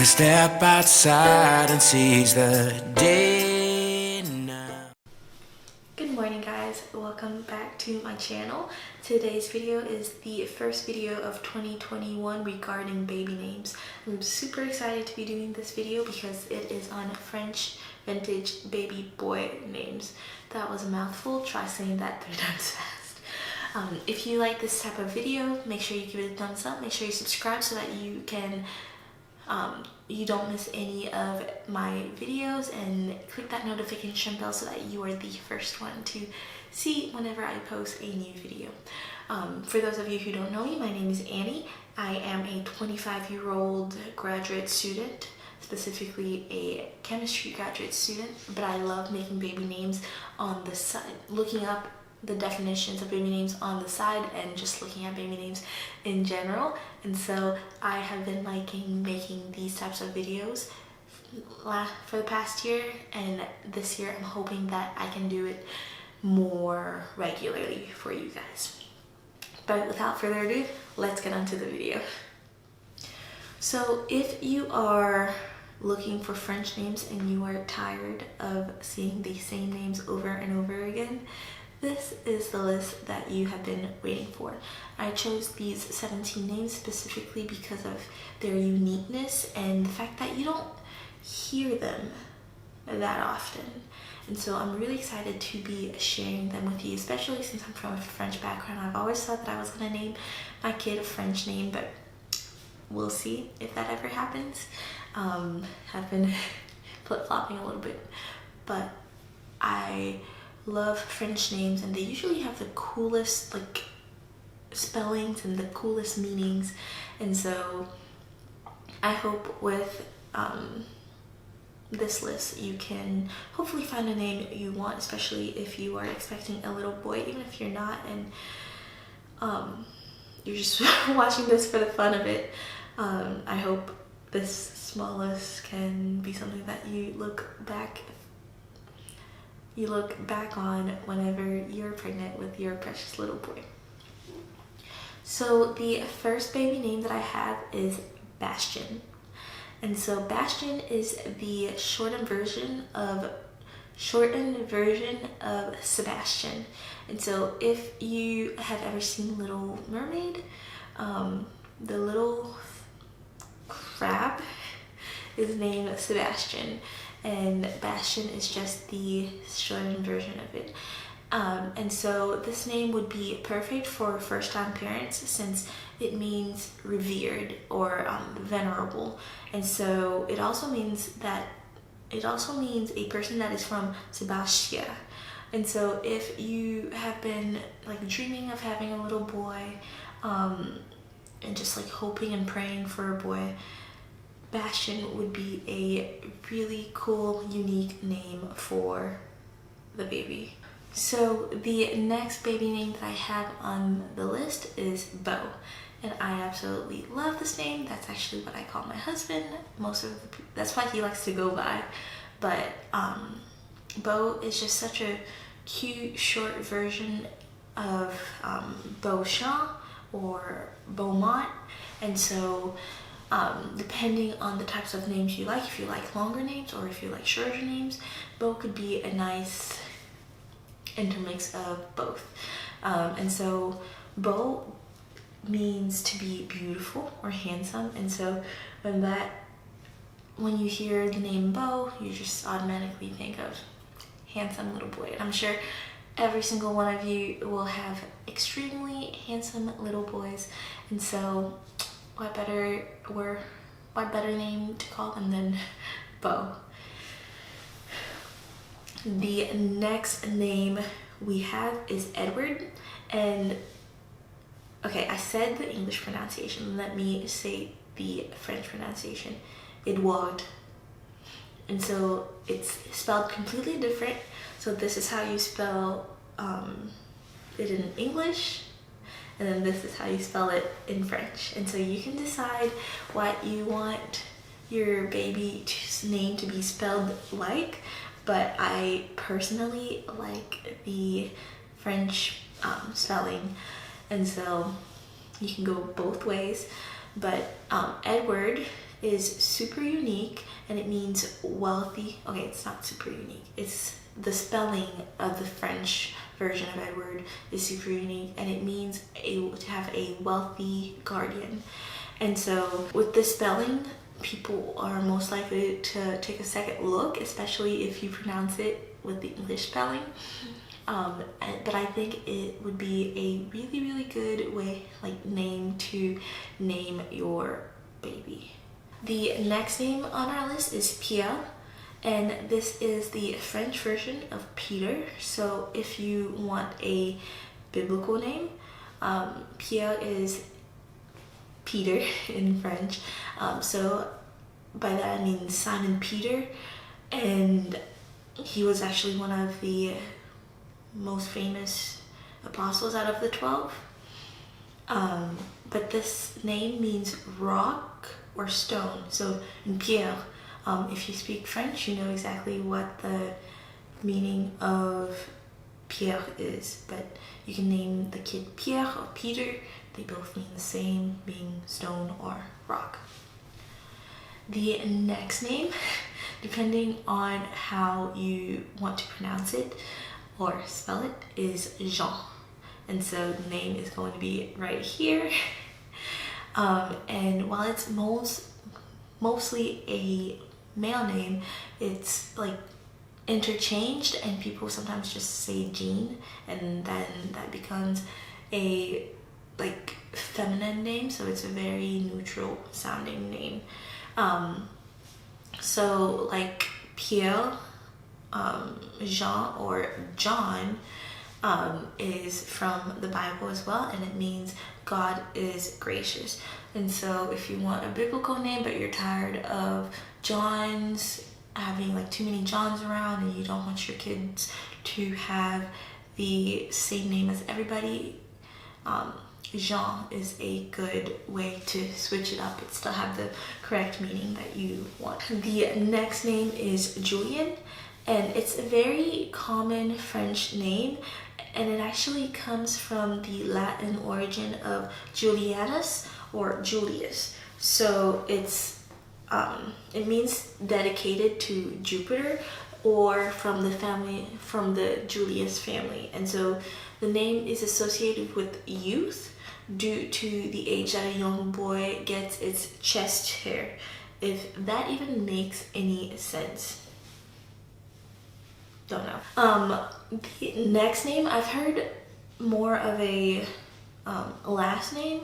a step outside and seize the day now. Good morning guys, welcome back to my channel. Today's video is the first video of 2021 regarding baby names. I'm super excited to be doing this video because it is on French vintage baby boy names. That was a mouthful, try saying that 3 times fast. If you like this type of video, make sure you give it a thumbs up, make sure you subscribe so that you can you don't miss any of my videos, and click that notification bell so that you are the first one to see whenever I post a new video. For those of you who don't know me, my name is Annie. I am a 25-year-old graduate student, specifically a chemistry graduate student, but I love making baby names on the side, looking up the definitions of baby names on the side and just looking at baby names in general. And so I have been liking making these types of videos for the past year, and this year I'm hoping that I can do it more regularly for you guys. But without further ado, let's get on to the video. So if you are looking for French names and you are tired of seeing the same names over and over again, this is the list that you have been waiting for. I chose these 17 names specifically because of their uniqueness and the fact that you don't hear them that often. And so I'm really excited to be sharing them with you, especially since I'm from a French background. I've always thought that I was going to name my kid a French name, but we'll see if that ever happens. I've been flip-flopping a little bit, but I love French names, and they usually have the coolest like spellings and the coolest meanings. And so I hope with this list you can hopefully find a name you want, especially if you are expecting a little boy, even if you're not, and you're just watching this for the fun of it. I hope this small list can be something that you look back on whenever you're pregnant with your precious little boy. So the first baby name that I have is Bastion. And so Bastion is the shortened version of Sebastian. And so if you have ever seen Little Mermaid, the little crab is named Sebastian, and Bastion is just the shortened version of it. And so this name would be perfect for first-time parents since it means revered or venerable. And so it also means a person that is from Sebastia. And so if you have been like dreaming of having a little boy, and just like hoping and praying for a boy, Bastion would be a really cool, unique name for the baby. So the next baby name that I have on the list is Beau, and I absolutely love this name. That's actually what I call my husband. That's what he likes to go by. But Beau is just such a cute short version of Beauchamp or Beaumont, and so depending on the types of names you like, if you like longer names or if you like shorter names, Beau could be a nice intermix of both. And so Beau means to be beautiful or handsome, and so when you hear the name Beau, you just automatically think of handsome little boy. And I'm sure every single one of you will have extremely handsome little boys, and so what better name to call them than Beau. The next name we have is Edward, and okay, I said the English pronunciation, let me say the French pronunciation. Edouard. And so it's spelled completely different. So this is how you spell it in English, and then this is how you spell it in French. And so you can decide what you want your baby's name to be spelled like, but I personally like the French spelling, and so you can go both ways. But Edward is super unique, and it means wealthy. Okay, it's not super unique. It's the spelling of the French version of Edward is super unique, and it means to have a wealthy guardian. And so with this spelling, people are most likely to take a second look, especially if you pronounce it with the English spelling. But I think it would be a really good way, like, name to name your baby. The next name on our list is Pierre, and this is the French version of Peter. So if you want a biblical name, Pierre is Peter in French. So by that I mean Simon Peter, and he was actually one of the most famous apostles out of the 12. But this name means rock or stone. So in Pierre, if you speak French, you know exactly what the meaning of Pierre is, but you can name the kid Pierre or Peter. They both mean the same, being stone or rock. The next name, depending on how you want to pronounce it or spell it, is Jean. And so the name is going to be right here. And while it's mostly a male name, it's like interchanged, and people sometimes just say Jean, and then that becomes a like feminine name, so it's a very neutral sounding name. So like Pierre, Jean or John is from the Bible as well, and it means God is gracious. And so if you want a biblical name but you're tired of Johns, having like too many Johns around, and you don't want your kids to have the same name as everybody, Jean is a good way to switch it up but still have the correct meaning that you want. The next name is Julien, and it's a very common French name, and it actually comes from the Latin origin of Julianus or Julius. So it's it means dedicated to Jupiter, or from the Julius family. And so the name is associated with youth due to the age that a young boy gets its chest hair, if that even makes any sense. Don't know. The next name, I've heard more of a last name,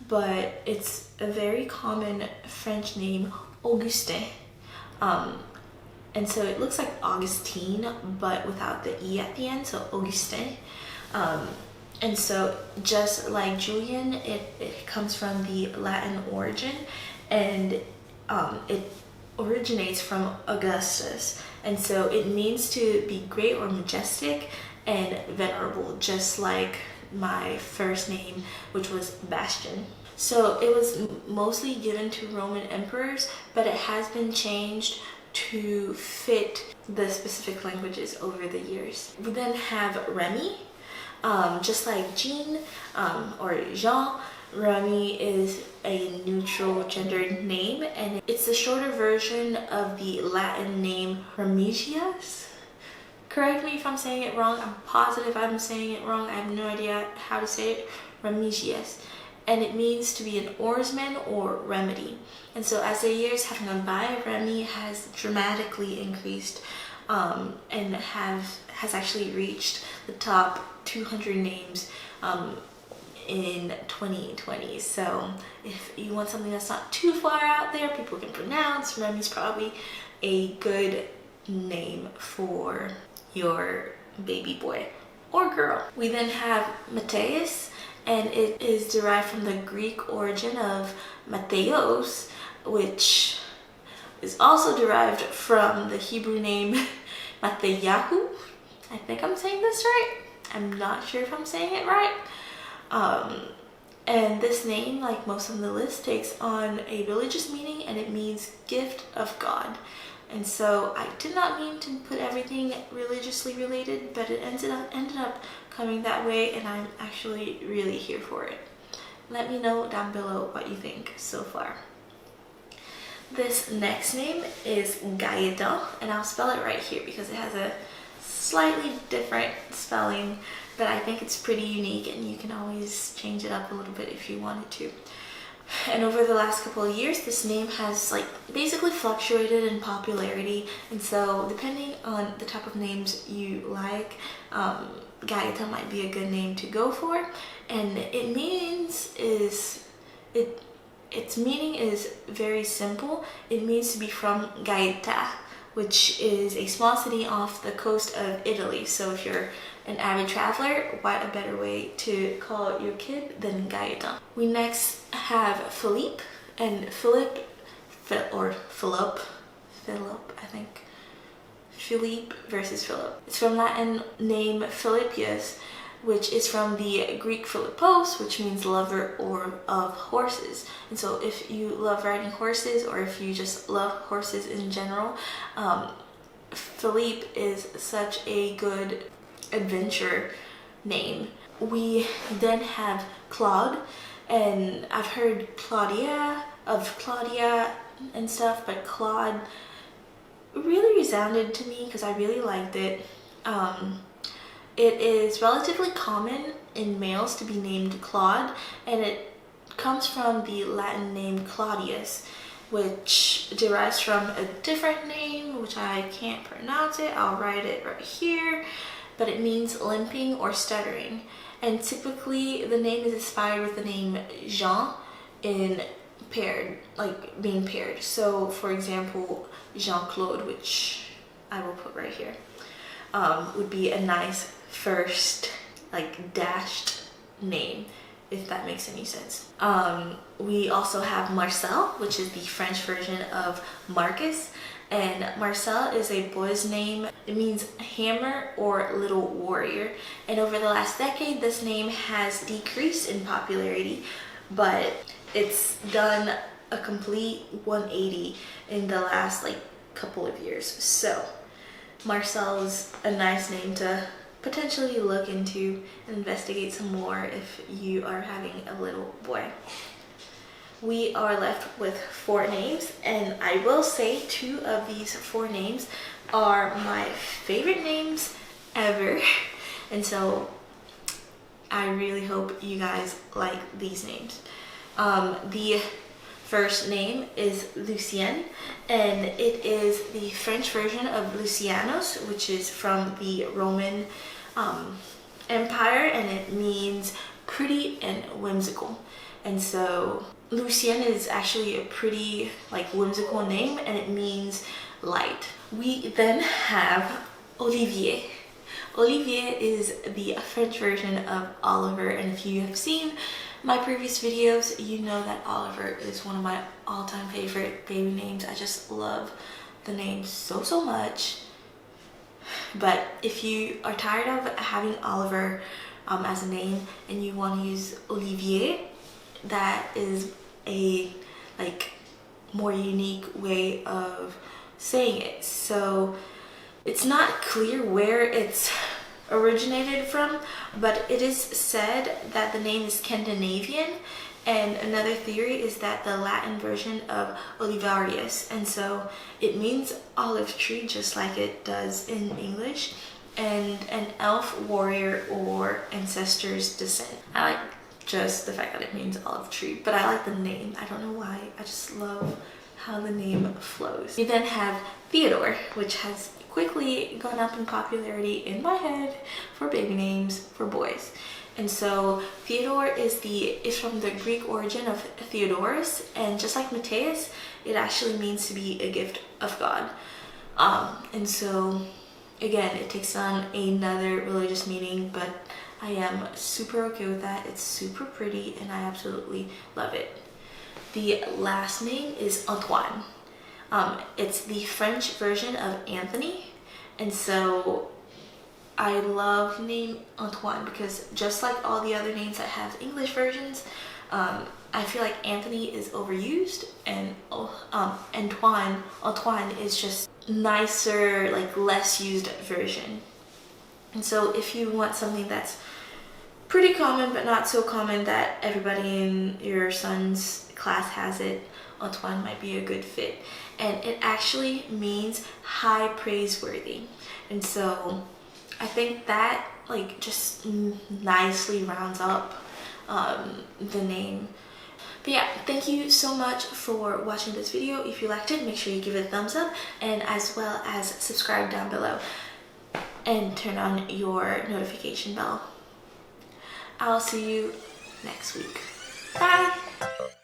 but it's a very common French name, Augustin. And so it looks like Augustine, but without the E at the end, so Augustin. And so just like Julien, it comes from the Latin origin, and it originates from Augustus. And so it means to be great or majestic and venerable, just like my first name, which was Bastion. So it was mostly given to Roman emperors, but it has been changed to fit the specific languages over the years. We then have Remy. Just like Jean or Jean, Remy is a neutral gendered name, and it's the shorter version of the Latin name Remigius. Correct me if I'm saying it wrong. I'm positive I'm saying it wrong. I have no idea how to say it. Remigius. And it means to be an oarsman or remedy. And so as the years have gone by, Remy has dramatically increased and has actually reached the top 200 names in 2020. So if you want something that's not too far out there, people can pronounce, Remy's probably a good name for your baby boy or girl. We then have Matthias, and it is derived from the Greek origin of Matthios, which is also derived from the Hebrew name Mattheyahu. I think I'm saying this right. I'm not sure if I'm saying it right. And this name, like most on the list, takes on a religious meaning, and it means gift of God. And so I did not mean to put everything religiously related, but it ended up coming that way, and I'm actually really here for it. Let me know down below what you think so far. This next name is Gayata, and I'll spell it right here because it has a slightly different spelling, but I think it's pretty unique and you can always change it up a little bit if you wanted to. And over the last couple of years, this name has like basically fluctuated in popularity, and so depending on the type of names you like, Gayata might be a good name to go for. And its meaning is very simple. It means to be from Gayata, which is a small city off the coast of Italy. So if you're an avid traveler, what a better way to call your kid than Gayata. We next have Philippe, and Philippe, I think. Philippe versus Philip. It's from Latin name Philippius, which is from the Greek Philippos, which means lover or of horses. And so if you love riding horses, or if you just love horses in general, Philippe is such a good adventure name. We then have Claude, and I've heard Claudia and stuff, but Claude really resounded to me because I really liked it. It is relatively common in males to be named Claude, and it comes from the Latin name Claudius, which derives from a different name, which I can't pronounce it. I'll write it right here, but it means limping or stuttering. And typically the name is inspired with the name Jean in paired, like being paired. So for example, Jean-Claude, which I will put right here, would be a nice first like dashed name, if that makes any sense. We also have Marcel, which is the French version of Marcus, and Marcel is a boy's name. It means hammer or little warrior, and over the last decade this name has decreased in popularity, but it's done a complete 180 in the last like couple of years. So Marcel is a nice name to potentially look into and investigate some more if you are having a little boy. We are left with 4 names, and I will say 2 of these 4 names are my favorite names ever, and so I really hope you guys like these names. The first name is Lucien, and it is the French version of Lucianus, which is from the Roman Empire, and it means pretty and whimsical. And so Lucien is actually a pretty like whimsical name, and it means light. We then have Olivier. Olivier is the French version of Oliver, and if you have seen my previous videos, you know that Oliver is one of my all-time favorite baby names. I just love the name so much. But if you are tired of having Oliver as a name and you want to use Olivier, that is a like more unique way of saying it. So it's not clear where it's originated from, but it is said that the name is Scandinavian, and another theory is that the Latin version of Olivarius, and so it means olive tree just like it does in English, and an elf warrior or ancestor's descent. I like just the fact that it means olive tree, but I like the name. I don't know why, I just love how the name flows. We then have Theodore, which has quickly gone up in popularity in my head for baby names for boys. And so Theodore is from the Greek origin of Theodorus, and just like Matthias, it actually means to be a gift of God. And so again, it takes on another religious meaning, but I am super okay with that. It's super pretty and I absolutely love it. The last name is Antoine. It's the French version of Anthony, and so I love the name Antoine because just like all the other names that have English versions, I feel like Anthony is overused, and Antoine is just nicer, like less used version. And so if you want something that's pretty common but not so common that everybody in your son's class has it. Antoine might be a good fit, and it actually means high praiseworthy. And so I think that like just nicely rounds up the name. But yeah, thank you so much for watching this video. If you liked it, make sure you give it a thumbs up, and as well as subscribe down below and turn on your notification bell. I'll see you next week. Bye!